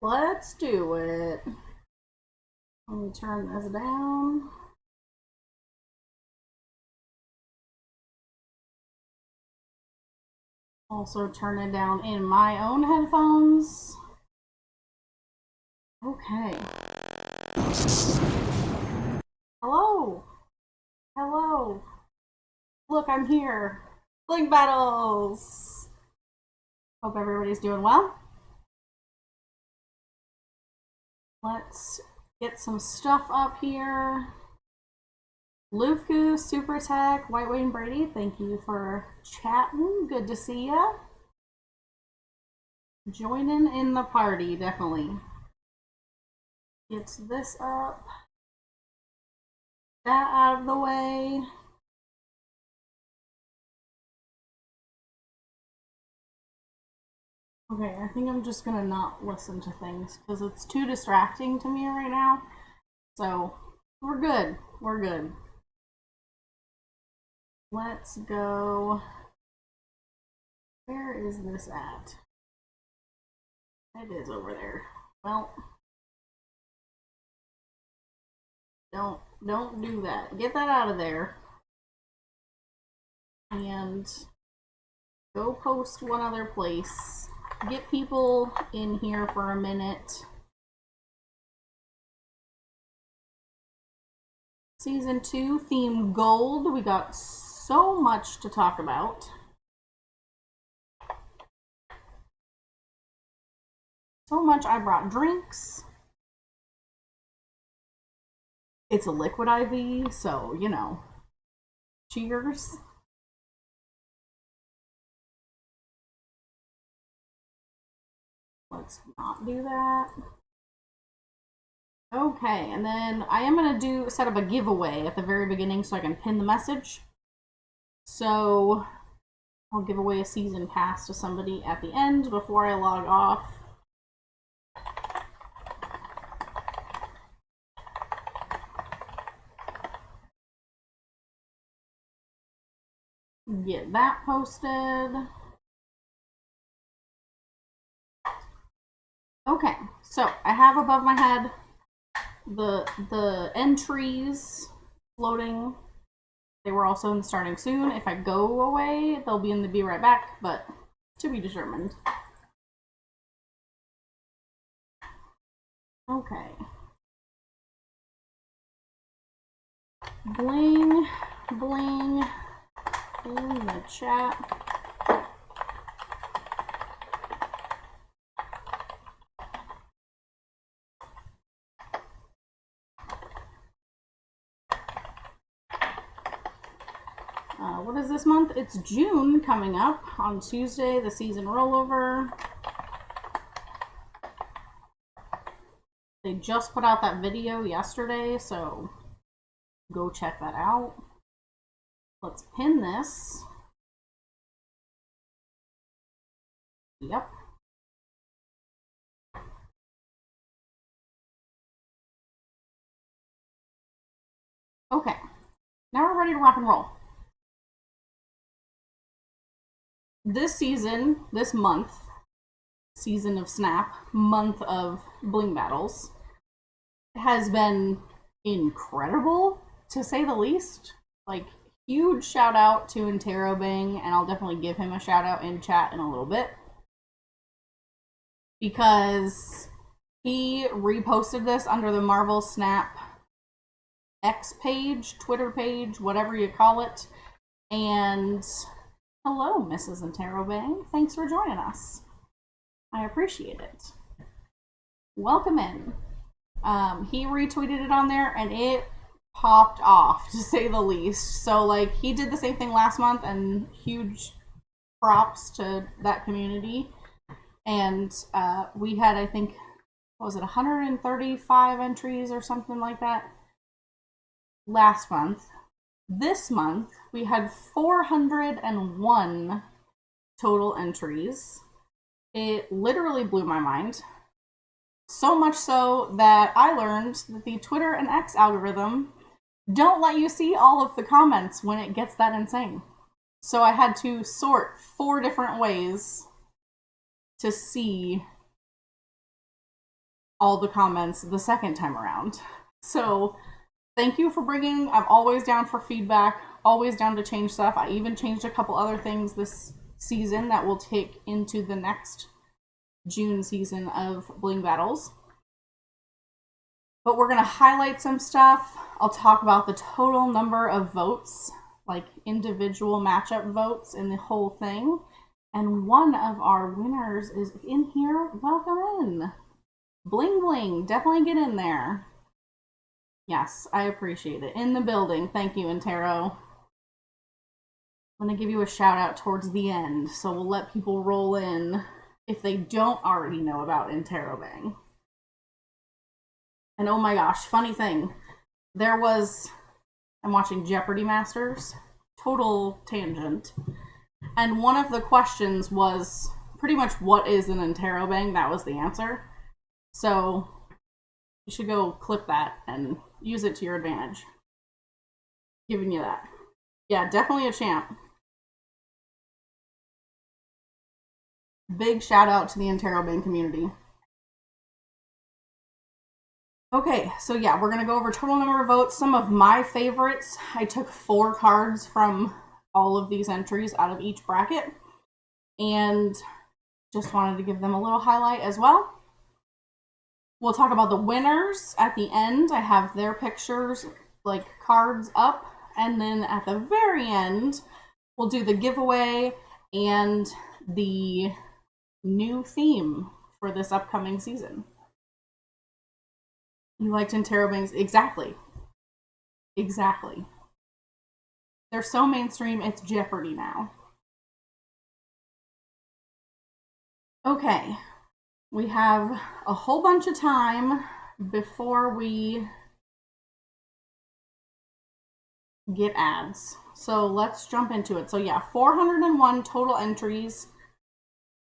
Let's do it. Let me turn this down. Also turn it down in my own headphones. Okay. Hello. Hello. Look, I'm here. Bling Battles. Hope everybody's doing well. Let's get some stuff up here. Lufku, Super Tech, White Wayne Brady, thank you for chatting. Good to see ya. Joining in the party, definitely. Get this up. That out of the way. Okay, I think I'm just gonna not listen to things because it's too distracting to me right now. So, we're good. We're good. Let's go. Where is this at? It is over there. Well, don't do that. Get that out of there. And go post one other place. Get people in here for a minute. Season 2, theme gold. We got so much to talk about. So much. I brought drinks. It's a liquid IV, so, you know. Cheers. Let's not do that. Okay, and then I am going to set up a giveaway at the very beginning so I can pin the message. So I'll give away a season pass to somebody at the end before I log off. Get that posted. Okay, so I have above my head the entries floating. They were also in the starting soon. If I go away, they'll be in the be right back, but to be determined. Okay. Bling, bling, in the chat. What is this month? It's June coming up on Tuesday, the season rollover. They just put out that video yesterday, so go check that out. Let's pin this. Yep. Okay, now we're ready to rock and roll. This season, this month, season of Snap, month of Bling Battles, has been incredible, to say the least. Like, huge shout out to Interrobang, and I'll definitely give him a shout out in chat in a little bit. Because he reposted this under the Marvel Snap X page, Twitter page, whatever you call it. And hello, Mrs. Interrobang. Thanks for joining us. I appreciate it. Welcome in. He retweeted it on there and it popped off, to say the least. So, like, he did the same thing last month, and huge props to that community. And we had, I think, what was it, 135 entries or something like that last month. This month, we had 401 total entries. It literally blew my mind. So much so that I learned that the Twitter and X algorithm don't let you see all of the comments when it gets that insane. So I had to sort 4 different ways to see all the comments the second time around. So thank you for bringing, I'm always down for feedback, always down to change stuff. I even changed a couple other things this season that will take into the next June season of Bling Battles. But we're going to highlight some stuff. I'll talk about the total number of votes, like individual matchup votes in the whole thing. And one of our winners is in here. Welcome in. Bling Bling, definitely get in there. Yes, I appreciate it. In the building. Thank you, Intero. I'm going to give you a shout out towards the end, so we'll let people roll in if they don't already know about Interrobang. And oh my gosh, funny thing, I'm watching Jeopardy Masters, total tangent, and one of the questions was pretty much what is an Interrobang. That was the answer. So you should go clip that and use it to your advantage. Giving you that. Yeah, definitely a champ. Big shout out to the Interrobang community. Okay, so yeah, we're going to go over total number of votes. Some of my favorites. I took 4 cards from all of these entries out of each bracket, and just wanted to give them a little highlight as well. We'll talk about the winners at the end. I have their pictures, like cards up, and then at the very end, we'll do the giveaway and the new theme for this upcoming season. You liked Interrobangs? Exactly. Exactly. They're so mainstream, it's Jeopardy now. Okay. We have a whole bunch of time before we get ads. So let's jump into it. So yeah, 401 total entries.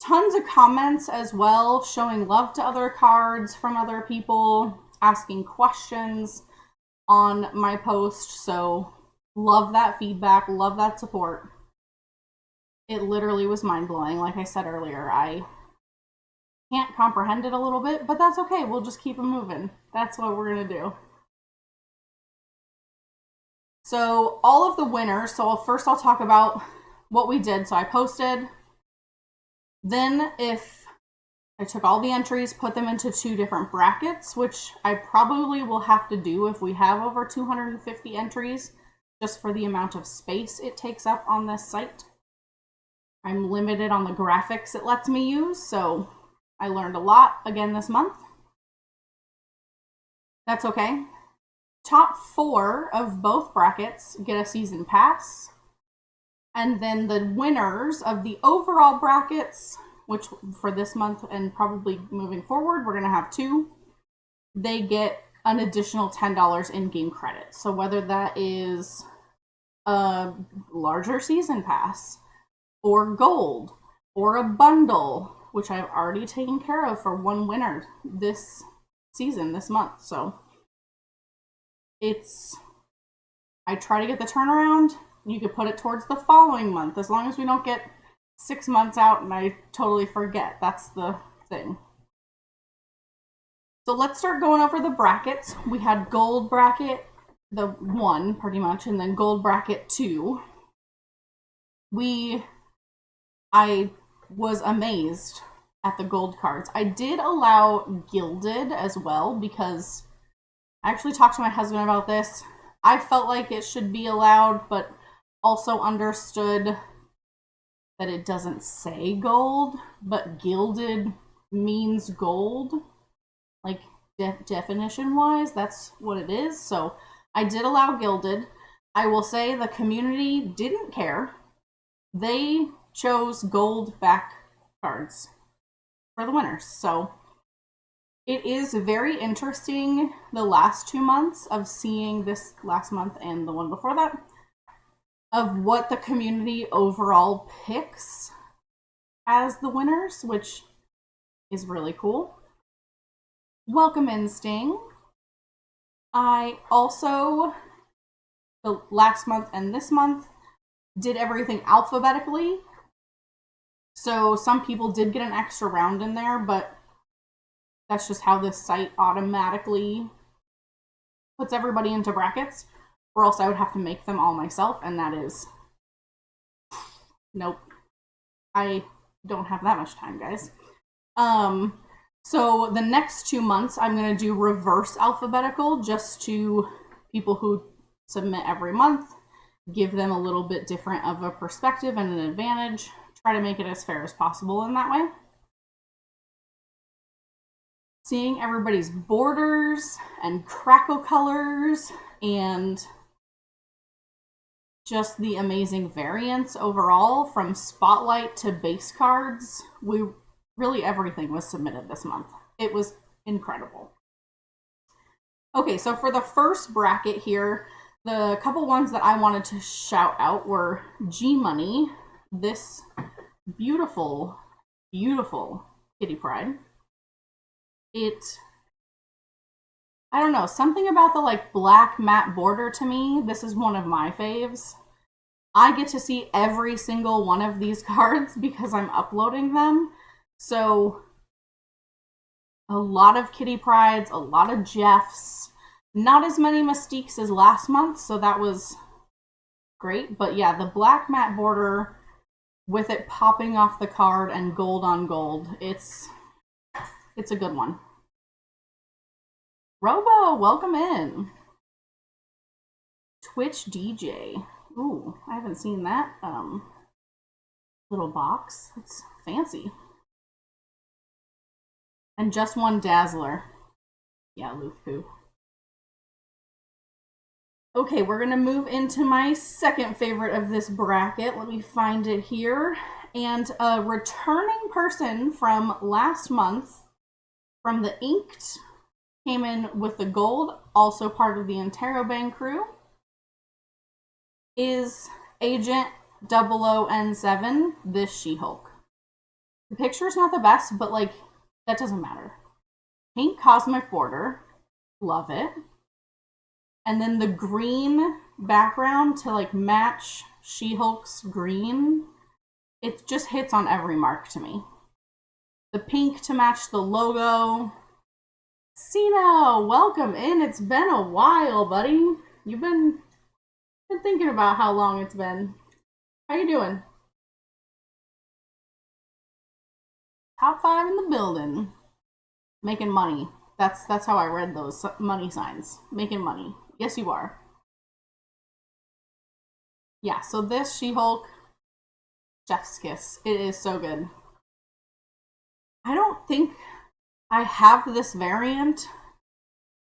Tons of comments as well, showing love to other cards from other people, asking questions on my post. So love that feedback, love that support. It literally was mind-blowing. Like I said earlier, I can't comprehend it a little bit, but that's okay. We'll just keep it moving. That's what we're going to do. So all of the winners, so first I'll talk about what we did. So I posted. Then if I took all the entries, put them into 2 different brackets, which I probably will have to do if we have over 250 entries, just for the amount of space it takes up on this site. I'm limited on the graphics it lets me use, so I learned a lot again this month. That's okay. Top 4 of both brackets get a season pass. And then the winners of the overall brackets, which for this month and probably moving forward, we're going to have 2, they get an additional $10 in-game credit. So whether that is a larger season pass, or gold, or a bundle, which I've already taken care of for one winner this season, this month. So I try to get the turnaround. You could put it towards the following month, as long as we don't get 6 months out and I totally forget. That's the thing. So let's start going over the brackets. We had gold bracket, the 1 pretty much, and then gold bracket 2. I was amazed at the gold cards. I did allow gilded as well, because I actually talked to my husband about this. I felt like it should be allowed, but also understood that it doesn't say gold, but gilded means gold. Like, definition-wise, that's what it is. So I did allow gilded. I will say the community didn't care. They chose gold back cards for the winners. So it is very interesting the last 2 months of seeing this last month and the one before that, of what the community overall picks as the winners, which is really cool. Welcome in, Sting. I also, the last month and this month, did everything alphabetically. So some people did get an extra round in there, but That's just how this site automatically puts everybody into brackets, or else I would have to make them all myself, and that is, nope. I don't have that much time, guys. So the next 2 months, I'm going to do reverse alphabetical, just to people who submit every month, give them a little bit different of a perspective and an advantage, try to make it as fair as possible in that way. Seeing everybody's borders and crackle colors and just the amazing variance overall, from spotlight to base cards. Really, everything was submitted this month. It was incredible. Okay, so for the first bracket here, the couple ones that I wanted to shout out were G Money, this beautiful, beautiful Kitty Pryde. I don't know, something about the like black matte border to me, this is one of my faves. I get to see every single one of these cards because I'm uploading them. So a lot of Kitty Prydes, a lot of Jeffs, not as many Mystiques as last month, so that was great. But yeah, the black matte border with it popping off the card and gold on gold, it's a good one. Robo, welcome in. Twitch DJ. Ooh, I haven't seen that little box. It's fancy. And just one Dazzler. Yeah, Lufu. Okay, we're going to move into my second favorite of this bracket. Let me find it here. And a returning person from last month, from the Inked, came in with the gold, also part of the Interrobang crew, is Agent 00N7, this She-Hulk. The picture's not the best, but like, that doesn't matter. Pink cosmic border, love it. And then the green background to like match She-Hulk's green, it just hits on every mark to me. The pink to match the logo. Sino, welcome in. It's been a while, buddy. You've been thinking about how long it's been. How you doing? Top 5 in the building. Making money. That's how I read those money signs. Making money. Yes, you are. Yeah, so this She-Hulk, Chef's Kiss. It is so good. I don't think I have this variant,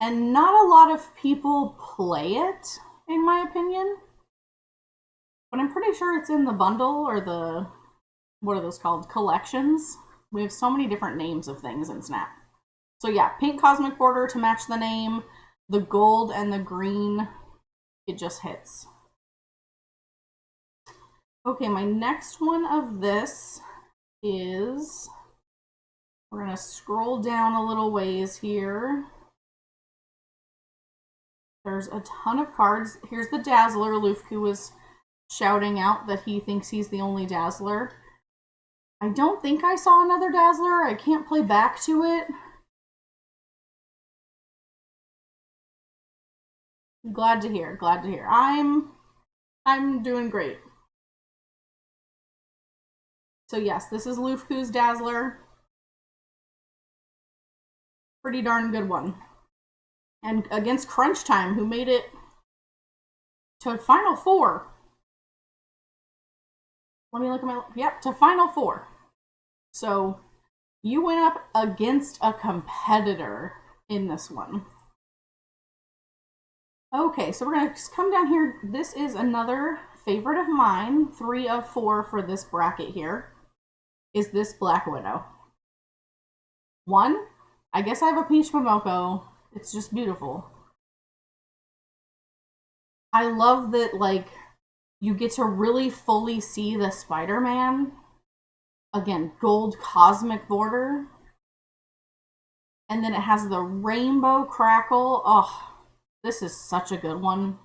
and not a lot of people play it, in my opinion. But I'm pretty sure it's in the bundle, or the, what are those called? Collections. We have so many different names of things in Snap. So yeah, pink cosmic border to match the name, the gold and the green, it just hits. Okay, my next one of this is, we're going to scroll down a little ways here. There's a ton of cards. Here's the Dazzler. Lufku was shouting out that he thinks he's the only Dazzler. I don't think I saw another Dazzler. I can't play back to it. Glad to hear. Glad to hear. I'm doing great. So yes, this is Lufku's Dazzler. Pretty darn good one. And against Crunch Time, who made it to Final Four. Let me look at my, yep, to Final Four. So you went up against a competitor in this one. Okay, so we're going to come down here. This is another favorite of mine. 3 of 4 for this bracket here is this Black Widow. 1, I guess I have a Peach Momoko. It's just beautiful. I love that, like, you get to really fully see the Spider-Man. Again, gold cosmic border. And then it has the rainbow crackle. Oh, this is such a good one.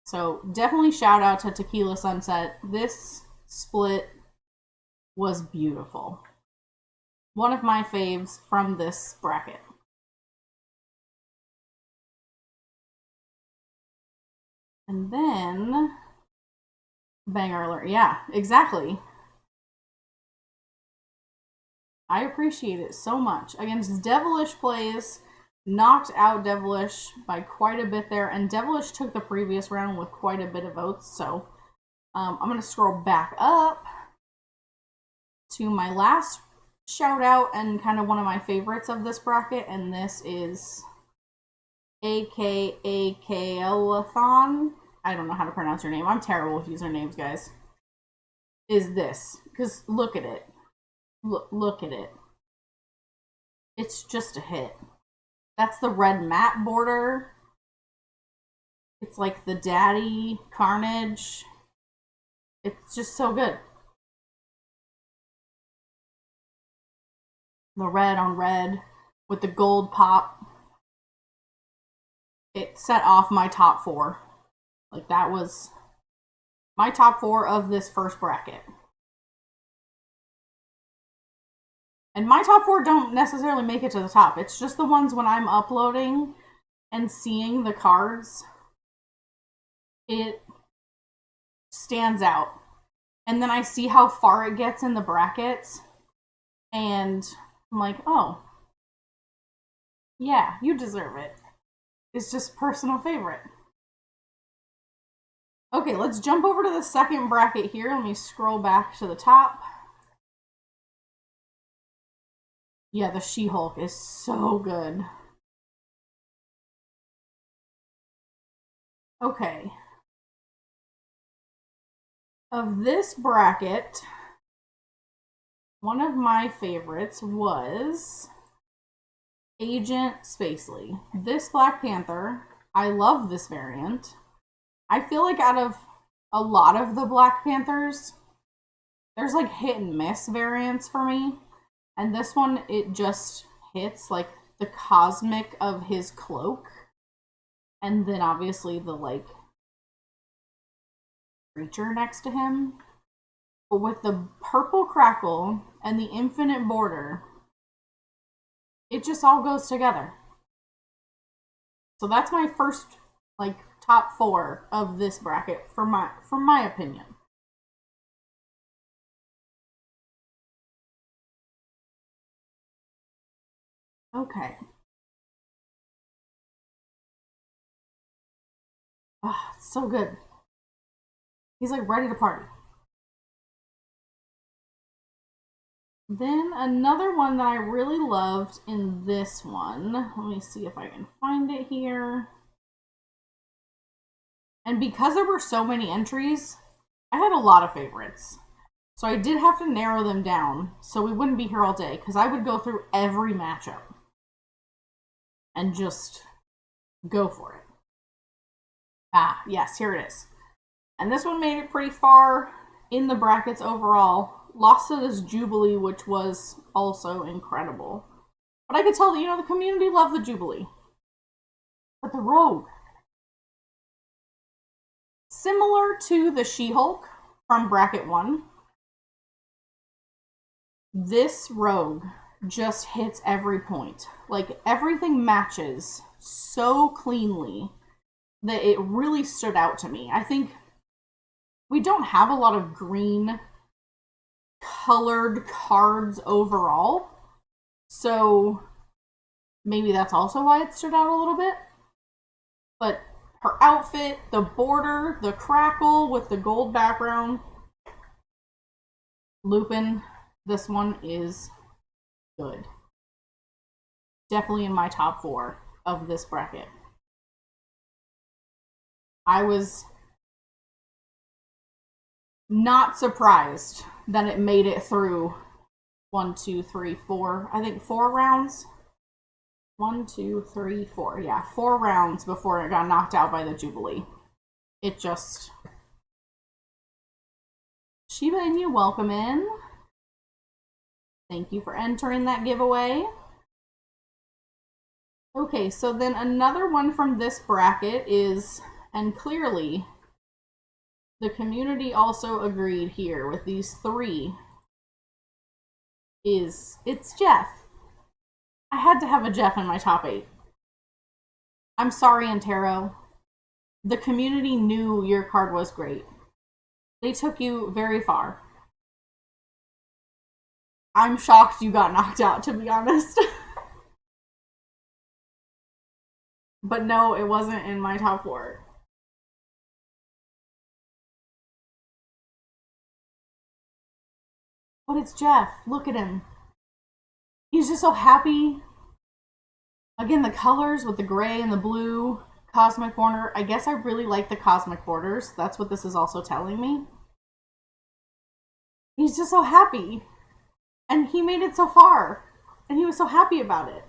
So definitely shout out to Tequila Sunset. This split was beautiful. One of my faves from this bracket. And then, banger alert. Yeah, exactly. I appreciate it so much. Against Devilish plays, knocked out Devilish by quite a bit there, and Devilish took the previous round with quite a bit of votes, so I'm going to scroll back up to my last shout out and kind of one of my favorites of this bracket, and this is AKA Kalathon. I don't know how to pronounce your name. I'm terrible with usernames, guys. Is this. Because look at it. Look at it. It's just a hit. That's the red matte border. It's like the daddy Carnage. It's just so good. The red on red with the gold pop. It set off my top 4. Like, that was my top 4 of this first bracket. And my top 4 don't necessarily make it to the top. It's just the ones when I'm uploading and seeing the cards, it stands out. And then I see how far it gets in the brackets, and I'm like, oh, yeah, you deserve it. It's just personal favorite. Okay, let's jump over to the second bracket here. Let me scroll back to the top. Yeah, the She-Hulk is so good. Okay. Of this bracket, one of my favorites was Agent Spacely. This Black Panther, I love this variant. I feel like out of a lot of the Black Panthers, there's like hit and miss variants for me. And this one, it just hits like the cosmic of his cloak. And then obviously the like creature next to him. But with the purple crackle and the infinite border, it just all goes together. So that's my first like top 4 of this bracket for my opinion. Okay. Oh, it's so good. He's like ready to party. Then another one that I really loved in this one, let me see if I can find it here. And because there were so many entries, I had a lot of favorites. So I did have to narrow them down so we wouldn't be here all day, because I would go through every matchup and just go for it. Ah, yes, here it is. And this one made it pretty far in the brackets overall. Lost to this Jubilee, which was also incredible. But I could tell that, you know, the community loved the Jubilee. But the Rogue, similar to the She-Hulk from bracket 1, this Rogue just hits every point. Like, everything matches so cleanly that it really stood out to me. I think we don't have a lot of green colored cards overall, so maybe that's also why it stood out a little bit. But her outfit, the border, the crackle with the gold background, Lupin, this one is good. Definitely in my top 4 of this bracket. I was not surprised that it made it through 1, 2, 3, 4. I think 4 rounds. 1, 2, 3, 4. Yeah, 4 rounds before it got knocked out by the Jubilee. It just... Shiba Inu, welcome in. Thank you for entering that giveaway. Okay, so then another one from this bracket is, and clearly the community also agreed here with these 3. it's Jeff. I had to have a Jeff in my top 8. I'm sorry, Antero. The community knew your card was great. They took you very far. I'm shocked you got knocked out, to be honest. But no, it wasn't in my top 4. But it's Jeff. Look at him. He's just so happy. Again, the colors with the gray and the blue. Cosmic border. I guess I really like the cosmic borders. That's what this is also telling me. He's just so happy. And he made it so far. And he was so happy about it.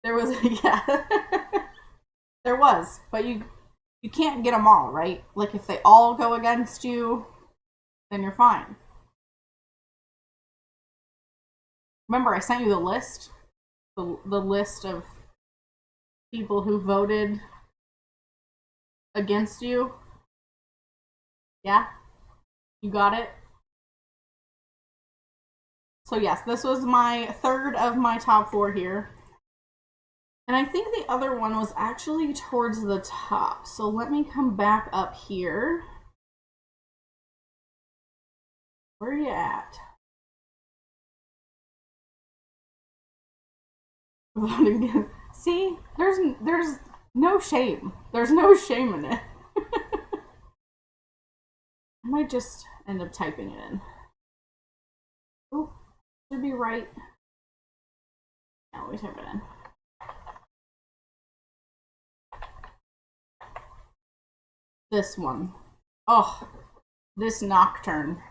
There was, yeah. There was. But you can't get them all, right? Like, if they all go against you, then you're fine. Remember, I sent you the list. The list of people who voted against you. Yeah? You got it? So yes, this was my 3rd of my top 4 here. And I think the other one was actually towards the top. So let me come back up here. Where are you at? See, there's no shame. There's no shame in it. I might just end up typing it in. Oh, should be right. Now let me type it in. This one. Oh, this Nocturne.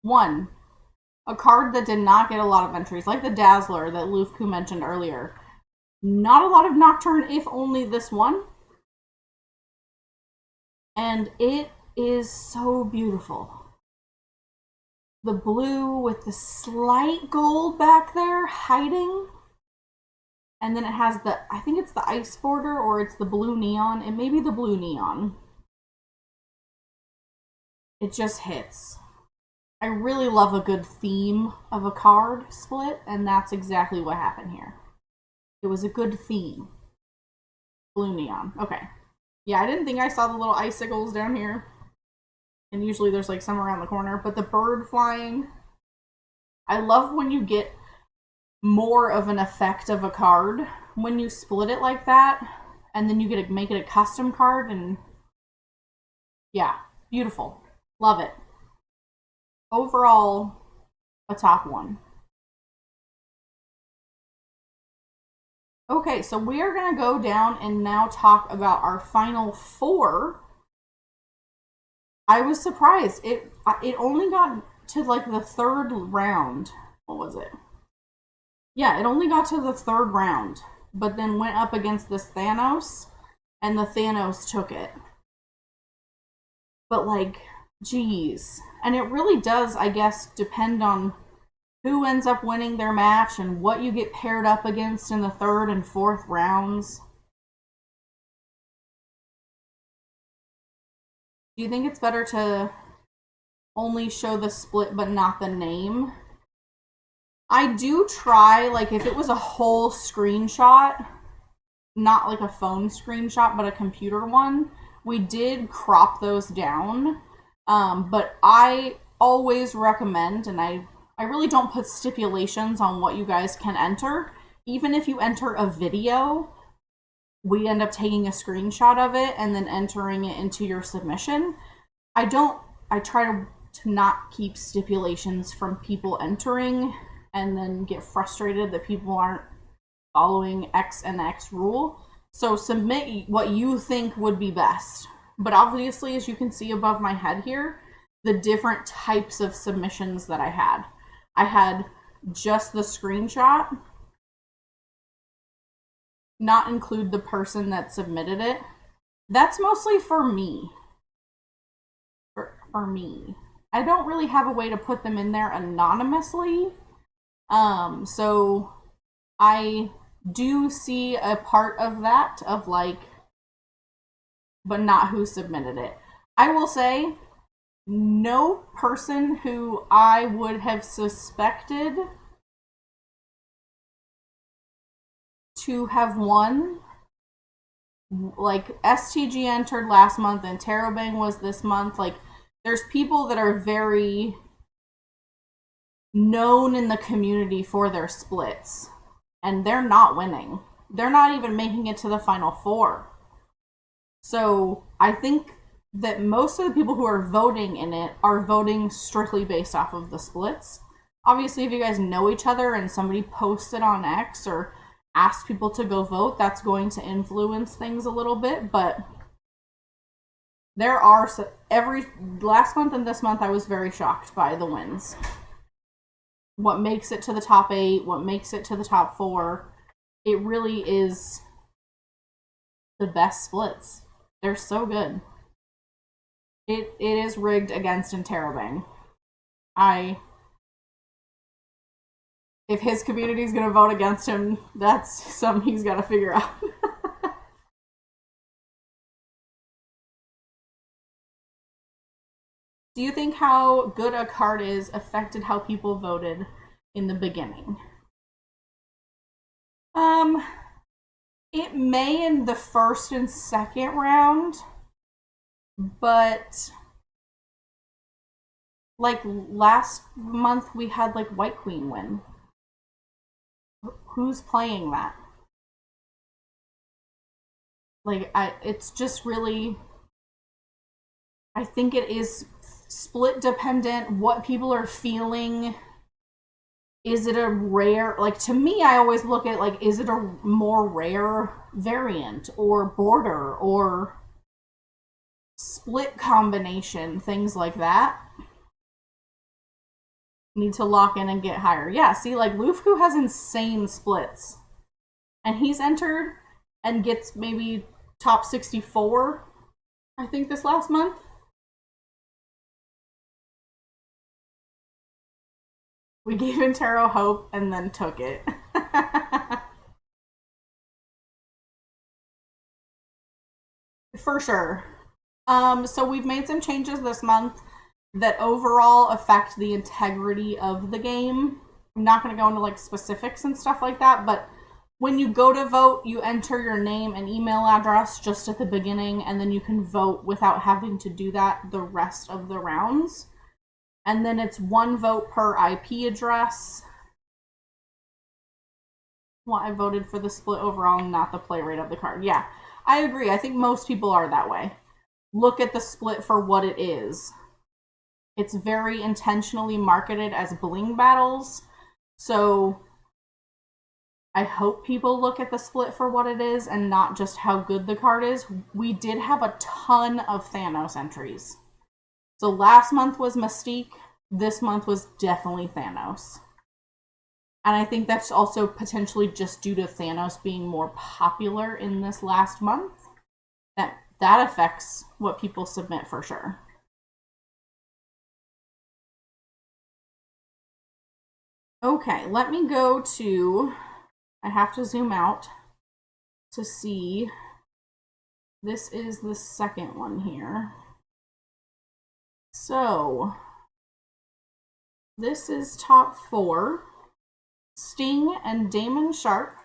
1. A card that did not get a lot of entries, like the Dazzler that Lufku mentioned earlier. Not a lot of Nocturne, if only this one. And it is so beautiful. The blue with the slight gold back there hiding. And then it has the, I think it's the ice border or it's the blue neon. It may be the blue neon. It just hits. I really love a good theme of a card split, and that's exactly what happened here. It was a good theme. Blue neon. Okay. Yeah, I didn't think I saw the little icicles down here. And usually there's like some around the corner. But the bird flying. I love when you get more of an effect of a card when you split it like that. And then you get to make it a custom card. And yeah, beautiful. Love it. Overall, a top 1. Okay, so we are going to go down and now talk about our final 4. I was surprised. It only got to like the 3rd round. What was it? Yeah, it only got to the 3rd round, but then went up against this Thanos, and the Thanos took it. But like, geez. And it really does, I guess, depend on who ends up winning their match and what you get paired up against in the 3rd and 4th rounds. Do you think it's better to only show the split but not the name? I do try, like, if it was a whole screenshot, not like a phone screenshot, but a computer one, we did crop those down. But I always recommend, and I really don't put stipulations on what you guys can enter. Even if you enter a video, we end up taking a screenshot of it and then entering it into your submission. I try to not keep stipulations from people entering and then get frustrated that people aren't following X and X rule. So submit what you think would be best. But obviously, as you can see above my head here, the different types of submissions that I had. I had just the screenshot, not include the person that submitted it. That's mostly for me. For me. I don't really have a way to put them in there anonymously. So I do see a part of that, of like, but not who submitted it. I will say, no person who I would have suspected to have won. Like, STG entered last month and Terabang was this month. Like, there's people that are very known in the community for their splits, and they're not winning. They're not even making it to the final four. So I think that most of the people who are voting in it are voting strictly based off of the splits. Obviously, if you guys know each other and somebody posted on X or asked people to go vote, that's going to influence things a little bit, but there are every last month and this month I was very shocked by the wins. What makes it to the top 8, what makes it to the top 4, it really is the best splits. They're so good. It is rigged against Interrobang. If his community is going to vote against him, that's something he's got to figure out. Do you think how good a card is affected how people voted in the beginning? It may in the first and second round, but like last month we had like White Queen win. Who's playing that? Like, it's just really, I think it is split dependent, what people are feeling. Is it a rare, like, to me, I always look at, like, is it a more rare variant or border or split combination, things like that. Need to lock in and get higher. Yeah, see, like, Lufku has insane splits. And he's entered and gets maybe top 64, I think, this last month. We gave Intero hope and then took it. For sure. So we've made some changes this month that overall affect the integrity of the game. I'm not going to go into like specifics and stuff like that, but when you go to vote, you enter your name and email address just at the beginning, and then you can vote without having to do that the rest of the rounds. And then it's 1 vote per IP address. Well, I voted for the split overall, not the play rate of the card. Yeah, I agree. I think most people are that way. Look at the split for what it is. It's very intentionally marketed as Bling Battles. So I hope people look at the split for what it is and not just how good the card is. We did have a ton of Thanos entries. So last month was Mystique. This month was definitely Thanos. And I think that's also potentially just due to Thanos being more popular in this last month. That affects what people submit for sure. Okay, let me go to, I have to zoom out to see. This is the second one here. So, this is top 4. Sting and Damon Sharp.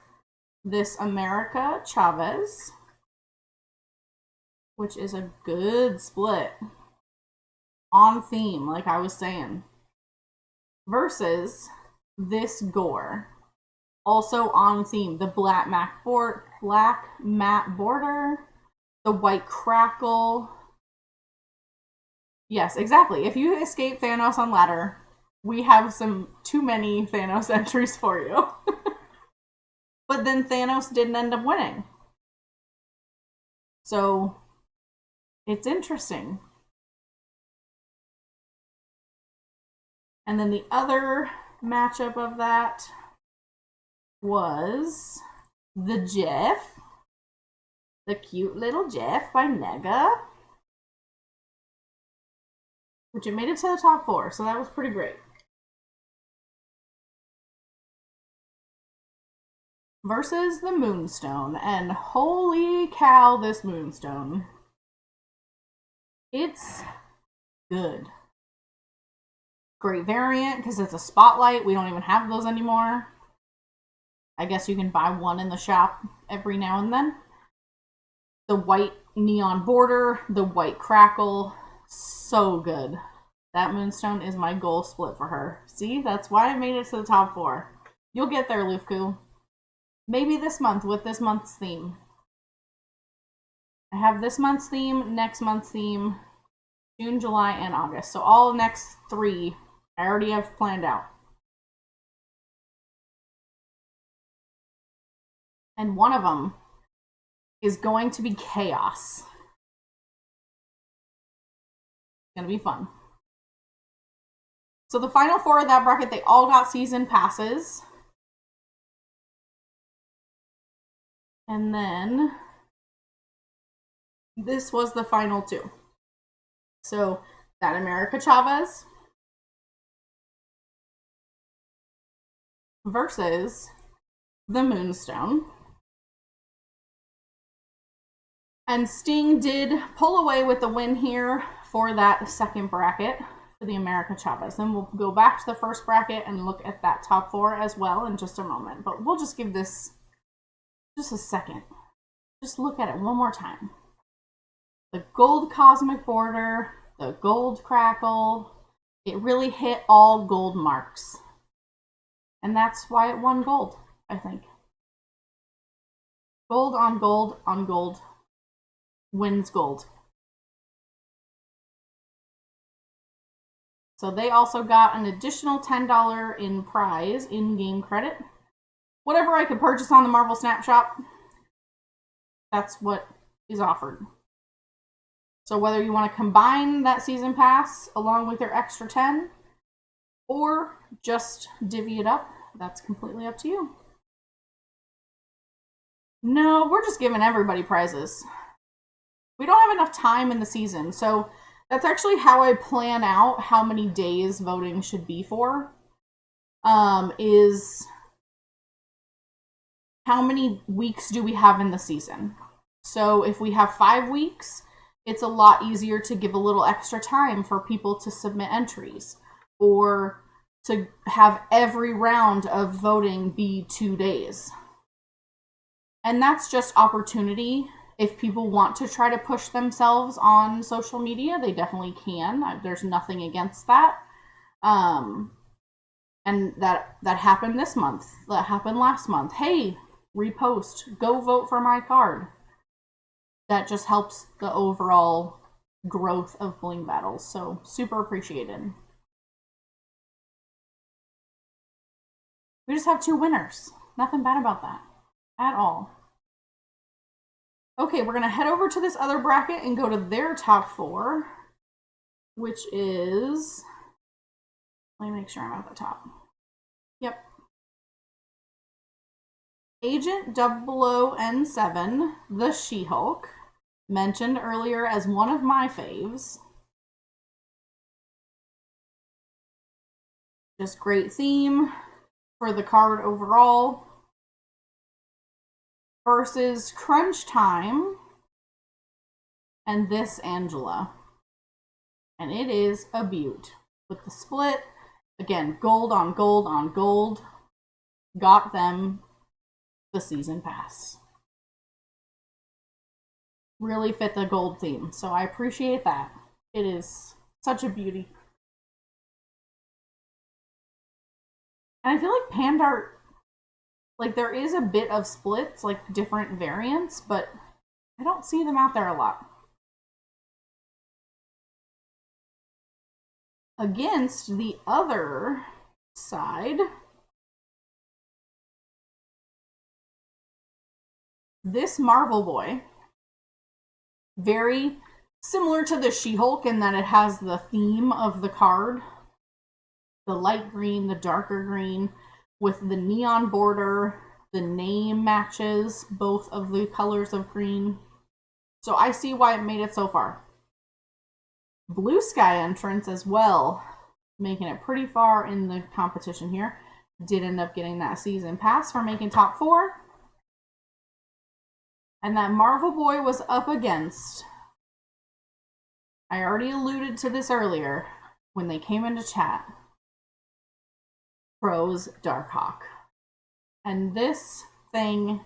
This America Chavez, which is a good split. On theme, like I was saying. Versus this Gore. Also on theme. The black matte border. The white crackle. Yes, exactly. If you escape Thanos on ladder, we have too many Thanos entries for you. But then Thanos didn't end up winning. So, it's interesting. And then the other matchup of that was the Jeff. The cute little Jeff by Nega. Which it made it to the top 4, so that was pretty great. Versus the Moonstone, and holy cow, this Moonstone. It's good. Great variant because it's a spotlight. We don't even have those anymore. I guess you can buy one in the shop every now and then. The white neon border, the white crackle, so good. That moonstone is my goal split for her. See, that's why I made it to the top 4. You'll get there, Lufku. Maybe this month with this month's theme. I have this month's theme, next month's theme, June, July, and August. So all next 3 I already have planned out. And one of them is going to be chaos. It's going to be fun. So the final 4 of that bracket, they all got season passes. And then this was the final 2. So that America Chavez versus the Moonstone. And Sting did pull away with the win here for that second bracket for the America Chavez. And we'll go back to the first bracket and look at that top 4 as well in just a moment. But we'll just give this just a second. Just look at it one more time. The gold cosmic border, the gold crackle, it really hit all gold marks. And that's why it won gold, I think. Gold on gold on gold wins gold. So they also got an additional $10 in prize in-game credit. Whatever I could purchase on the Marvel Snap Shop, that's what is offered. So whether you want to combine that season pass along with your extra 10 or just divvy it up, that's completely up to you. No, we're just giving everybody prizes. We don't have enough time in the season, so that's actually how I plan out how many days voting should be for, is how many weeks do we have in the season. So if we have 5 weeks, it's a lot easier to give a little extra time for people to submit entries or to have every round of voting be 2 days. And that's just opportunity. If people want to try to push themselves on social media, they definitely can. There's nothing against that. And that happened this month. That happened last month. Hey, repost. Go vote for my card. That just helps the overall growth of Bling Battles. So super appreciated. We just have 2 winners. Nothing bad about that at all. Okay, we're going to head over to this other bracket and go to their top 4, which is, let me make sure I'm at the top. Yep. Agent 00N7, the She-Hulk, mentioned earlier as one of my faves. Just great theme for the card overall. Versus Crunch Time and this Angela. And it is a beaut. With the split, again, gold on gold on gold, got them the season pass. Really fit the gold theme, so I appreciate that. It is such a beauty. And I feel like Pandart, like, there is a bit of splits, like different variants, but I don't see them out there a lot. Against the other side, this Marvel Boy, very similar to the She-Hulk in that it has the theme of the card. The light green, the darker green, with the neon border, the name matches both of the colors of green. So I see why it made it so far. Blue Sky entrance as well, making it pretty far in the competition here. Did end up getting that season pass for making top 4. And that Marvel Boy was up against, I already alluded to this earlier when they came into chat, Pros Darkhawk. And this thing,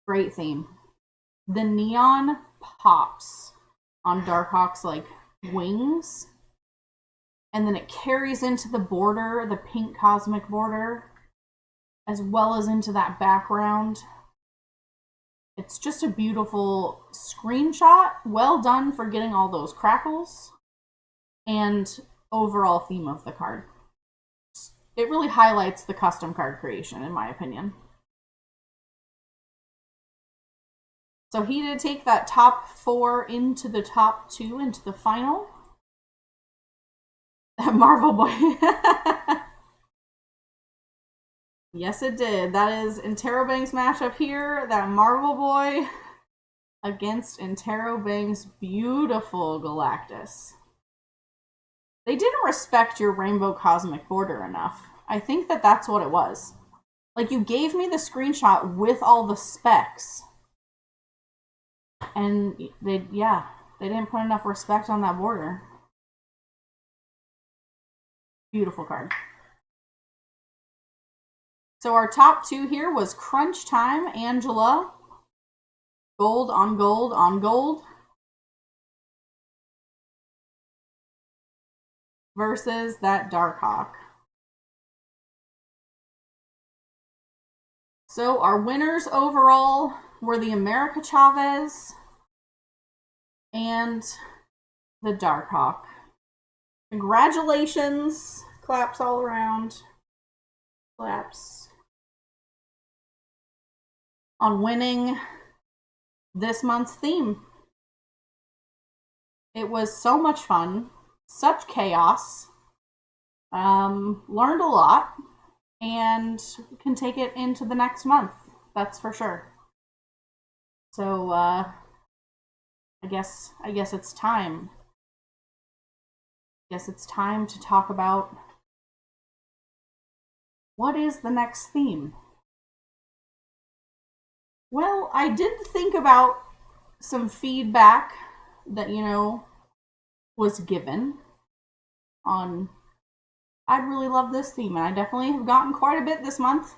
great theme. The neon pops on Darkhawk's like wings, and then it carries into the border, the pink cosmic border, as well as into that background. It's just a beautiful screenshot. Well done for getting all those crackles, and overall theme of the card. It really highlights the custom card creation, in my opinion. So he did take that top 4 into the top 2, into the final. That Marvel Boy. Yes, it did. That is Interrobang's matchup here. That Marvel Boy against Interrobang's beautiful Galactus. They didn't respect your rainbow cosmic border enough. I think that that's what it was. Like, you gave me the screenshot with all the specs. And they didn't put enough respect on that border. Beautiful card. So our top 2 here was Crunch Time, Angela. Gold on gold on gold. Versus that Darkhawk. So our winners overall were the America Chavez and the Darkhawk. Congratulations. Claps all around. Claps. On winning this month's theme. It was so much fun. Such chaos. Learned a lot. And can take it into the next month. That's for sure. So, I guess it's time. I guess it's time to talk about what is the next theme. Well, I did think about some feedback that, was given on I'd really love this theme, and I definitely have gotten quite a bit this month.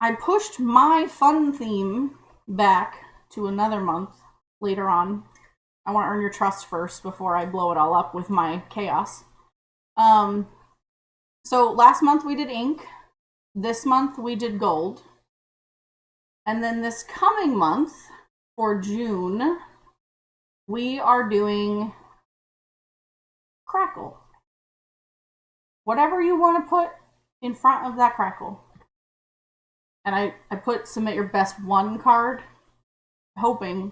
I pushed my fun theme back to another month later on. I want to earn your trust first before I blow it all up with my chaos. So last month we did ink. This month we did gold. And then this coming month, for June, we are doing crackle. Whatever you want to put in front of that crackle. And I put submit your best 1 card, hoping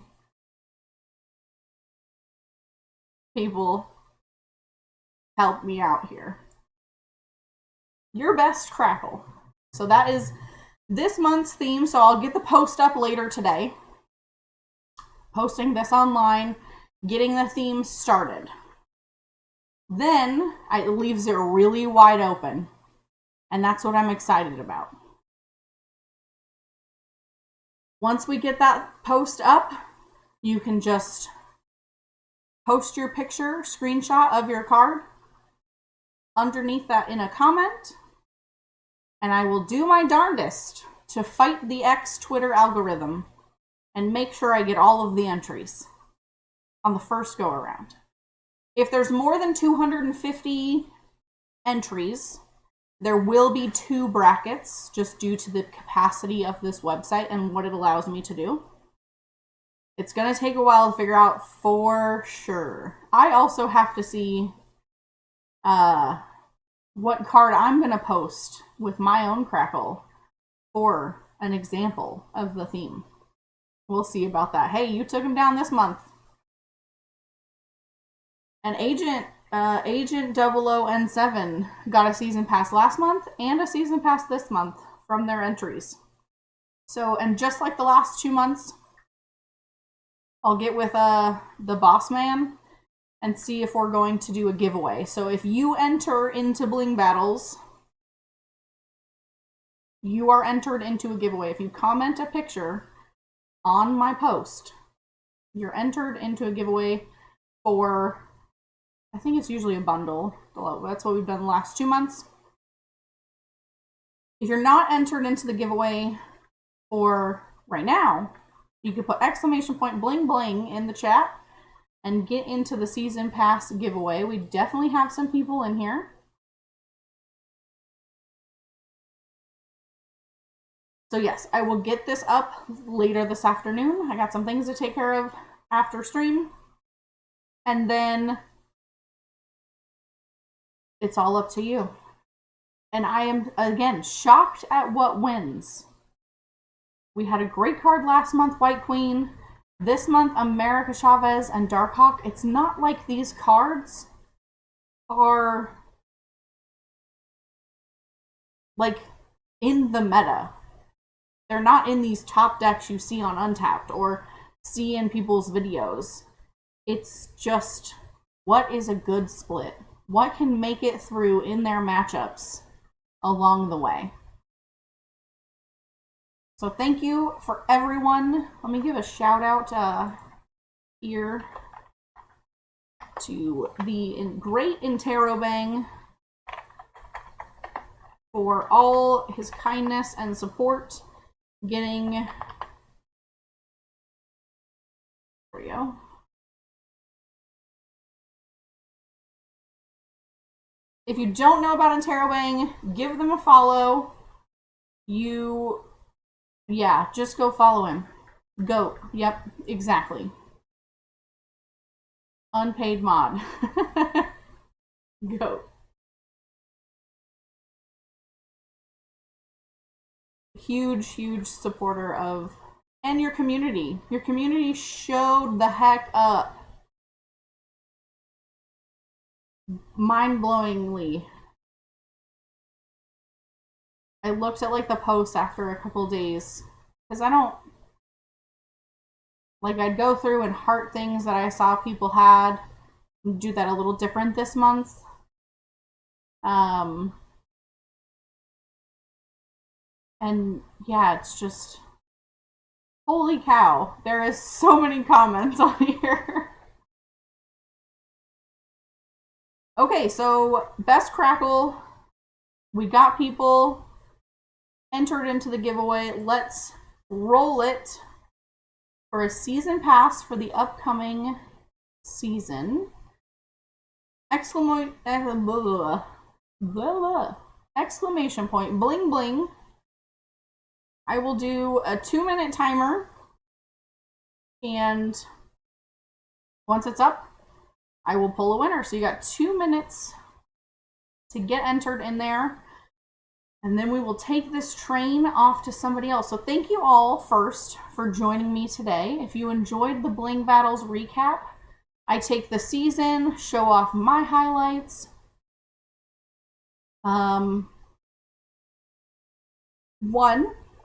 people help me out here. Your best crackle. So that is this month's theme, so I'll get the post up later today. Posting this online, getting the theme started. Then it leaves it really wide open. And that's what I'm excited about. Once we get that post up, you can just post your picture, screenshot of your card underneath that in a comment. And I will do my darndest to fight the X Twitter algorithm and make sure I get all of the entries on the first go around. If there's more than 250 entries, there will be 2 brackets just due to the capacity of this website and what it allows me to do. It's going to take a while to figure out for sure. I also have to see what card I'm going to post with my own crackle for an example of the theme. We'll see about that. Hey, you took him down this month. And Agent 00N7 got a season pass last month and a season pass this month from their entries. So, and just like the last 2 months, I'll get with the boss man and see if we're going to do a giveaway. So if you enter into Bling Battles, you are entered into a giveaway. If you comment a picture on my post, you're entered into a giveaway for I think it's usually a bundle. That's what we've done the last 2 months. If you're not entered into the giveaway for right now, you could put exclamation point bling bling in the chat and get into the season pass giveaway. We definitely have some people in here. So yes, I will get this up later this afternoon. I got some things to take care of after stream. And then it's all up to you. And I am, again, shocked at what wins. We had a great card last month, White Queen. This month, America Chavez and Darkhawk. It's not like these cards are like in the meta. They're not in these top decks you see on Untapped or see in people's videos. It's just, what is a good split? What can make it through in their matchups along the way? So thank you for everyone. Let me give a shout out here to the great Interrobang for all his kindness and support getting, there we go. If you don't know about Interrobang, give them a follow. Yeah, just go follow him. Goat. Yep, exactly. Unpaid mod. Goat. Huge supporter of, and your community. Your community showed the heck up. Mind-blowingly. I looked at like the post after a couple days because I don't like, I'd go through and heart things that I saw people had, do that a little different this month. And yeah, it's just, holy cow, there is so many comments on here. Okay, so best crackle, we got people entered into the giveaway. Let's roll it for a season pass for the upcoming season. Exclamation point bling bling. I will do a 2-minute timer, and once it's up, I will pull a winner. So you got 2 minutes to get entered in there, and then we will take this train off to somebody else. So thank you all first for joining me today. If you enjoyed the Bling Battles recap, I take the season, show off my highlights. One,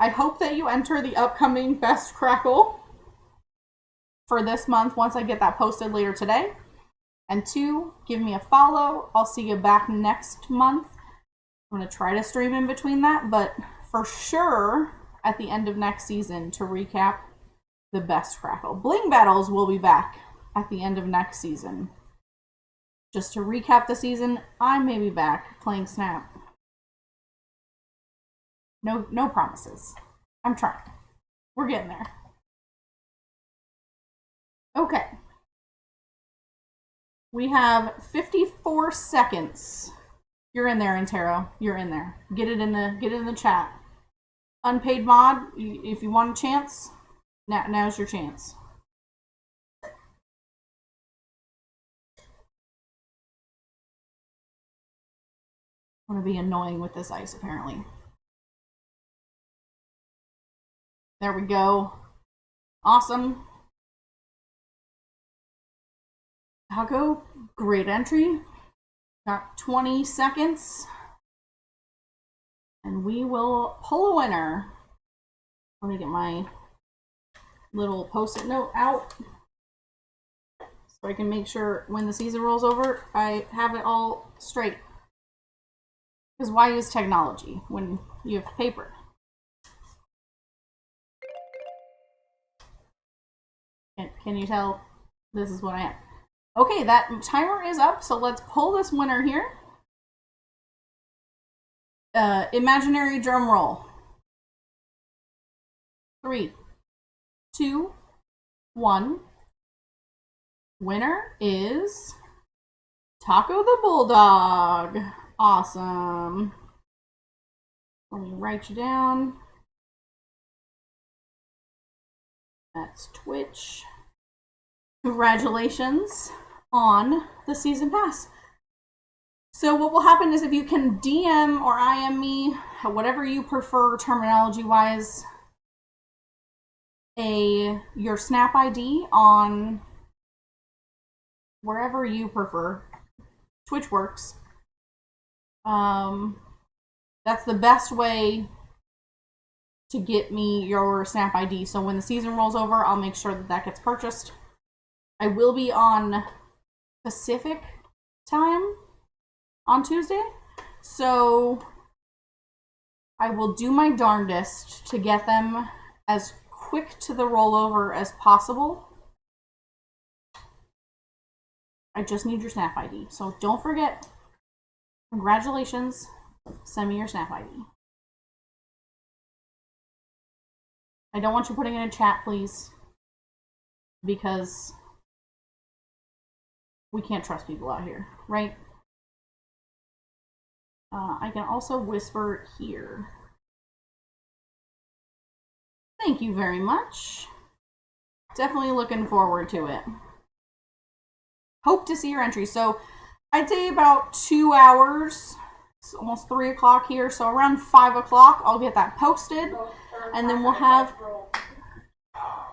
I hope that you enter the upcoming Best Crackle for this month once I get that posted later today. And 2, give me a follow. I'll see you back next month. I'm going to try to stream in between that, but for sure at the end of next season to recap the Best Crackle. Bling Battles will be back at the end of next season. Just to recap the season, I may be back playing Snap. No promises. I'm trying. We're getting there. Okay. We have 54 seconds. You're in there, Intero. You're in there. Get it in the chat. Unpaid mod, if you want a chance, now's your chance. I'm gonna be annoying with this ice, apparently. There we go. Awesome. Taco, great entry. Got 20 seconds. And we will pull a winner. Let me get my little post-it note out so I can make sure when the season rolls over, I have it all straight. Because why use technology when you have paper? Can you tell this is what I am? Okay, that timer is up, so let's pull this winner here. Imaginary drum roll. 3, 2, 1. Winner is Taco the Bulldog. Awesome. Let me write you down. That's Twitch. Congratulations on the season pass. So what will happen is if you can DM or IM me, whatever you prefer terminology-wise, your Snap ID on wherever you prefer. Twitch works. That's the best way to get me your Snap ID. So when the season rolls over, I'll make sure that gets purchased. I will be on Pacific time on Tuesday, so I will do my darndest to get them as quick to the rollover as possible. I just need your Snap ID, so don't forget. Congratulations. Send me your Snap ID. I don't want you putting it in chat, please, because we can't trust people out here, right? I can also whisper here. Thank you very much. Definitely looking forward to it. Hope to see your entry. So I'd say about 2 hours. It's almost 3 o'clock here. So around 5 o'clock, I'll get that posted. And then we'll have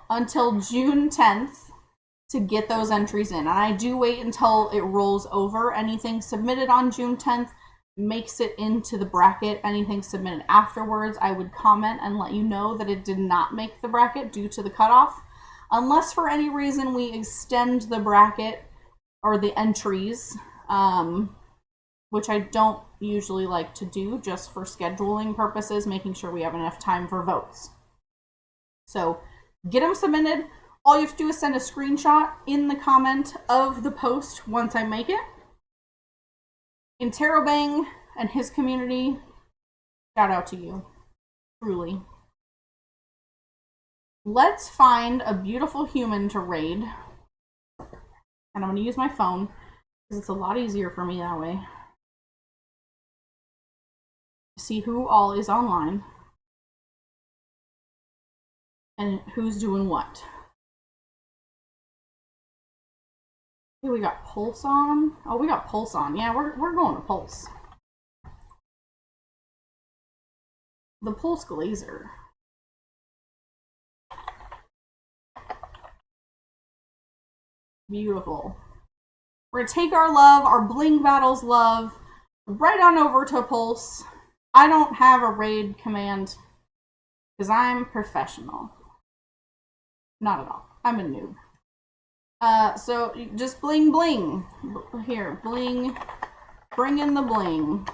until June 10th to get those entries in. And I do wait until it rolls over. Anything submitted on June 10th makes it into the bracket. Anything submitted afterwards, I would comment and let you know that it did not make the bracket due to the cutoff. Unless for any reason we extend the bracket or the entries, which I don't usually like to do just for scheduling purposes, making sure we have enough time for votes. So get them submitted. All you have to do is send a screenshot in the comment of the post once I make it. Interrobang and his community, shout out to you, truly. Let's find a beautiful human to raid. And I'm going to use my phone because it's a lot easier for me that way. See who all is online and who's doing what. Okay, we got Pulse on. Oh, we got Pulse on. Yeah, we're going to Pulse. The Pulse Glazer. Beautiful. We're going to take our love, our Bling Battles love, right on over to Pulse. I don't have a raid command because I'm professional. Not at all. I'm a noob. So just bling bling. Here, bling. Bring in the bling.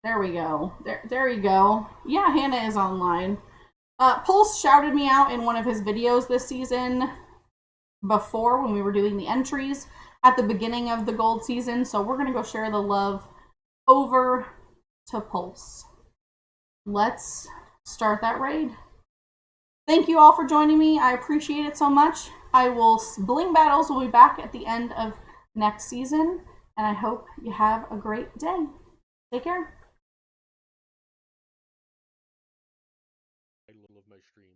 There we go. There you go. Yeah, Hannah is online. Pulse shouted me out in one of his videos this season before when we were doing the entries at the beginning of the gold season. So we're going to go share the love over to Pulse. Let's start that raid. Thank you all for joining me. I appreciate it so much. Bling Battles will be back at the end of next season, and I hope you have a great day. Take care. I love my stream.